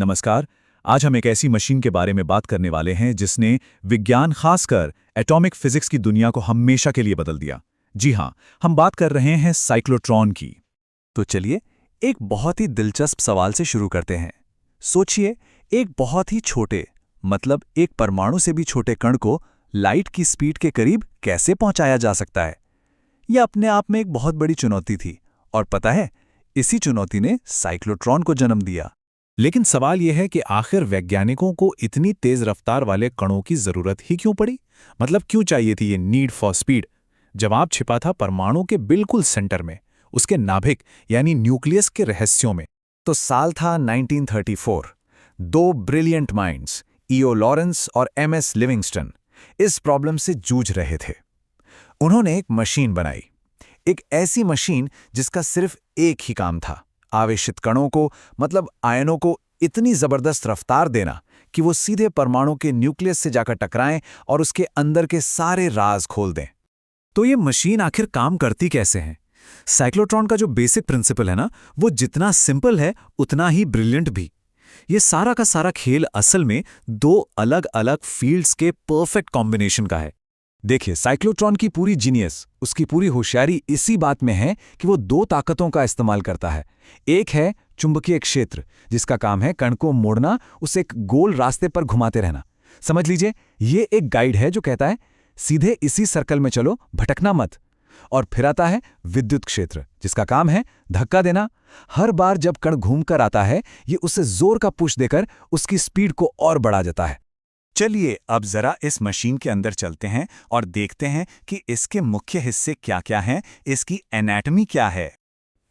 नमस्कार। आज हम एक ऐसी मशीन के बारे में बात करने वाले हैं जिसने विज्ञान, खासकर एटॉमिक फिजिक्स की दुनिया को हमेशा के लिए बदल दिया। जी हां, हम बात कर रहे हैं साइक्लोट्रॉन की। तो चलिए एक बहुत ही दिलचस्प सवाल से शुरू करते हैं। सोचिए, एक बहुत ही छोटे मतलब एक परमाणु से भी छोटे कण को लाइट की स्पीड के करीब कैसे पहुंचाया जा सकता है। यह अपने आप में एक बहुत बड़ी चुनौती थी और पता है, इसी चुनौती ने साइक्लोट्रॉन को जन्म दिया। लेकिन सवाल यह है कि आखिर वैज्ञानिकों को इतनी तेज रफ्तार वाले कणों की जरूरत ही क्यों पड़ी? मतलब क्यों चाहिए थी ये नीड फॉर स्पीड? जवाब छिपा था परमाणु के बिल्कुल सेंटर में, उसके नाभिक यानी न्यूक्लियस के रहस्यों में। तो साल था 1934। दो ब्रिलियंट माइंड्स, ईओ लॉरेंस और एमएस लिविंगस्टन, इस प्रॉब्लम से जूझ रहे थे। उन्होंने एक मशीन बनाई, एक ऐसी मशीन जिसका सिर्फ एक ही काम था, आवेशित कणों को मतलब आयनों को इतनी जबरदस्त रफ्तार देना कि वो सीधे परमाणु के न्यूक्लियस से जाकर टकराएं और उसके अंदर के सारे राज खोल दें। तो ये मशीन आखिर काम करती कैसे है? साइक्लोट्रॉन का जो बेसिक प्रिंसिपल है ना, वो जितना सिंपल है उतना ही ब्रिलियंट भी। ये सारा का सारा खेल असल में दो अलग अलग फील्ड्स के परफेक्ट कॉम्बिनेशन का है। देखिए, साइक्लोट्रॉन की पूरी जीनियस, उसकी पूरी होशियारी इसी बात में है कि वो दो ताकतों का इस्तेमाल करता है। एक है चुंबकीय क्षेत्र, जिसका काम है कण को मोड़ना, उसे एक गोल रास्ते पर घुमाते रहना। समझ लीजिए, ये एक गाइड है जो कहता है सीधे इसी सर्कल में चलो, भटकना मत। और फिर आता है विद्युत क्षेत्र, जिसका काम है धक्का देना। हर बार जब कण घूमकर आता है, ये उसे जोर का पुश देकर उसकी स्पीड को और बढ़ा जाता है। चलिए अब जरा इस मशीन के अंदर चलते हैं और देखते हैं कि इसके मुख्य हिस्से क्या-क्या हैं, इसकी एनाटॉमी क्या है।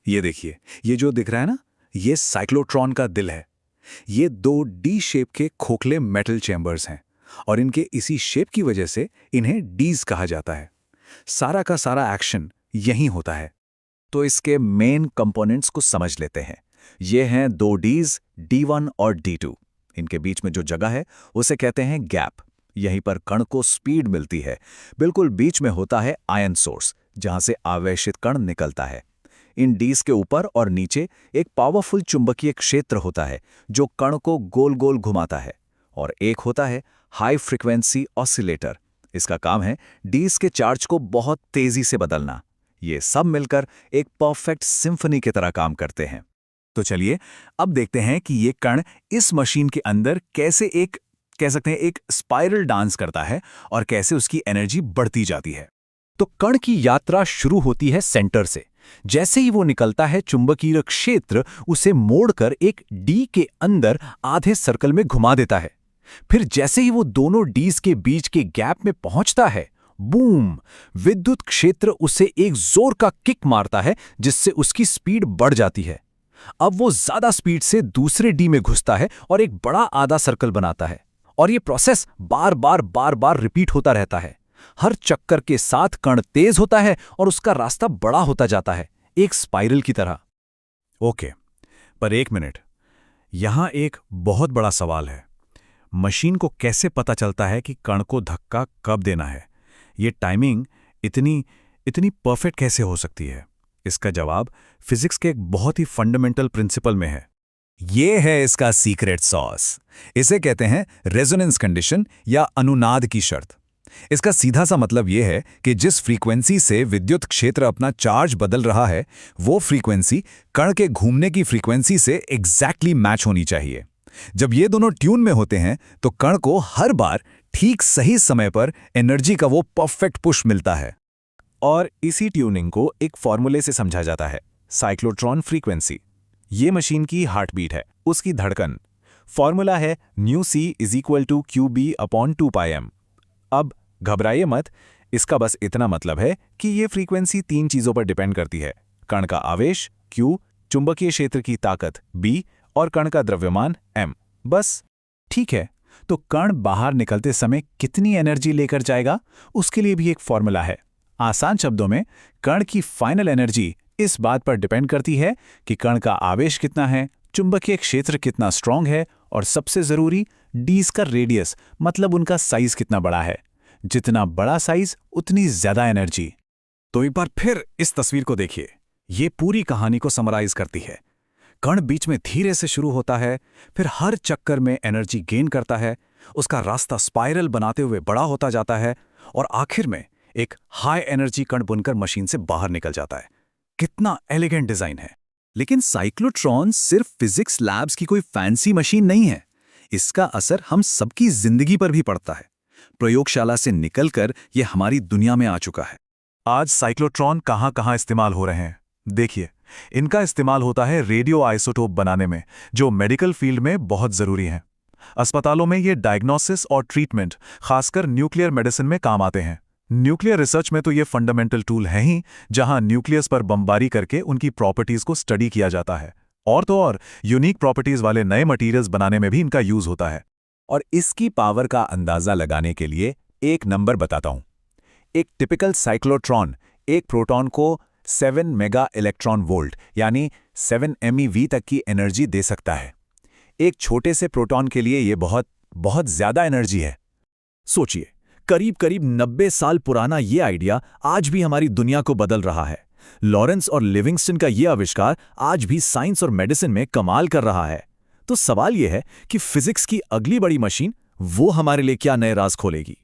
ये देखिए, ये जो दिख रहा है ना, ये साइक्लोट्रॉन का दिल है। ये दो डी शेप के खोखले मेटल चैम्बर्स हैं और इनके इसी शेप की वजह से इन्हें डीज कहा जाता है। सारा का सारा एक्शन यहीं होता है। तो इसके मेन कंपोनेंट्स को समझ लेते हैं। ये हैं दो डीज, D1 और D2। इनके बीच में जो जगह है उसे कहते हैं गैप। यहीं पर कण को स्पीड मिलती है। बिल्कुल बीच में होता है आयन सोर्स, जहां से आवेशित कण निकलता है। इन डीज के ऊपर और नीचे एक पावरफुल चुंबकीय क्षेत्र होता है जो कण को गोल गोल घुमाता है। और एक होता है हाई फ्रीक्वेंसी ऑसिलेटर। इसका काम है डीज के चार्ज को बहुत तेजी से बदलना। ये सब मिलकर एक परफेक्ट सिम्फनी की तरह काम करते हैं। तो चलिए अब देखते हैं कि ये कण इस मशीन के अंदर कैसे कह सकते हैं एक स्पाइरल डांस करता है और कैसे उसकी एनर्जी बढ़ती जाती है। तो कण की यात्रा शुरू होती है सेंटर से। जैसे ही वो निकलता है, चुंबकीय क्षेत्र उसे मोड़कर एक डी के अंदर आधे सर्कल में घुमा देता है। फिर जैसे ही वो दोनों डीज के बीच के गैप में पहुंचता है, बूम, विद्युत क्षेत्र उसे एक जोर का किक मारता है जिससे उसकी स्पीड बढ़ जाती है। अब वो ज्यादा स्पीड से दूसरे डी में घुसता है और एक बड़ा आधा सर्कल बनाता है। और ये प्रोसेस बार बार रिपीट होता रहता है। हर चक्कर के साथ कण तेज होता है और उसका रास्ता बड़ा होता जाता है, एक स्पाइरल की तरह। ओके, पर एक मिनट, यहां एक बहुत बड़ा सवाल है। मशीन को कैसे पता चलता है कि कण को धक्का कब देना है? ये टाइमिंग इतनी परफेक्ट कैसे हो सकती है? इसका जवाब फिजिक्स के एक बहुत ही फंडामेंटल प्रिंसिपल में है। ये है इसका सीक्रेट सॉस। इसे कहते हैं रेजोनेंस कंडीशन या अनुनाद की शर्त। इसका सीधा सा मतलब यह है कि जिस फ्रीक्वेंसी से विद्युत क्षेत्र अपना चार्ज बदल रहा है, वो फ्रीक्वेंसी कण के घूमने की फ्रीक्वेंसी से एग्जैक्टली मैच होनी चाहिए। जब ये दोनों ट्यून में होते हैं तो कण को हर बार ठीक सही समय पर एनर्जी का वो परफेक्ट पुश मिलता है। और इसी ट्यूनिंग को एक फॉर्मूले से समझा जाता है, साइक्लोट्रॉन फ्रीक्वेंसी। ये मशीन की हार्ट बीट है, उसकी धड़कन। फॉर्मूला है μc = QB/2πm। अब घबराइए मत, इसका बस इतना मतलब है कि ये फ्रीक्वेंसी तीन चीजों पर डिपेंड करती है: कण का आवेश Q, चुंबकीय क्षेत्र की ताकत B और कण का द्रव्यमान M। बस। ठीक है, तो कण बाहर निकलते समय कितनी एनर्जी लेकर जाएगा, उसके लिए भी एक फॉर्मूला है। आसान शब्दों में, कण की फाइनल एनर्जी इस बात पर डिपेंड करती है कि कण का आवेश कितना है, चुंबकीय क्षेत्र कितना स्ट्रांग है और सबसे जरूरी डीज का रेडियस, मतलब उनका साइज कितना बड़ा है। जितना बड़ा साइज उतनी ज्यादा एनर्जी। तो एक बार फिर इस तस्वीर को देखिए, ये पूरी कहानी को समराइज करती है। कण बीच में धीरे से शुरू होता है, फिर हर चक्कर में एनर्जी गेन करता है, उसका रास्ता स्पाइरल बनाते हुए बड़ा होता जाता है और आखिर में एक हाई एनर्जी कण बनकर मशीन से बाहर निकल जाता है। कितना एलिगेंट डिजाइन है। लेकिन साइक्लोट्रॉन सिर्फ फिजिक्स लैब्स की कोई फैंसी मशीन नहीं है। इसका असर हम सबकी जिंदगी पर भी पड़ता है। प्रयोगशाला से निकलकर यह हमारी दुनिया में आ चुका है। आज साइक्लोट्रॉन कहां-कहां इस्तेमाल हो रहे हैं। देखिए, इनका इस्तेमाल होता है रेडियो आइसोटोप बनाने में, जो मेडिकल फील्ड में बहुत जरूरी है। अस्पतालों में ये डायग्नोसिस और ट्रीटमेंट, खासकर न्यूक्लियर मेडिसिन में काम आते हैं। न्यूक्लियर रिसर्च में तो ये फंडामेंटल टूल है ही, जहां न्यूक्लियस पर बमबारी करके उनकी प्रॉपर्टीज को स्टडी किया जाता है। और तो और यूनिक प्रॉपर्टीज वाले नए मटीरियल्स बनाने में भी इनका यूज होता है। और इसकी पावर का अंदाजा लगाने के लिए एक नंबर बताता हूं। एक टिपिकल साइक्लोट्रॉन एक प्रोटॉन को 7 मेगा इलेक्ट्रॉन वोल्ट यानी 7 MeV तक की एनर्जी दे सकता है। एक छोटे से प्रोटॉन के लिए यह बहुत ज्यादा एनर्जी है। सोचिए, करीब करीब 90 साल पुराना यह आइडिया आज भी हमारी दुनिया को बदल रहा है। लॉरेंस और लिविंगस्टन का यह आविष्कार आज भी साइंस और मेडिसिन में कमाल कर रहा है। तो सवाल यह है कि फिजिक्स की अगली बड़ी मशीन वो हमारे लिए क्या नए राज खोलेगी।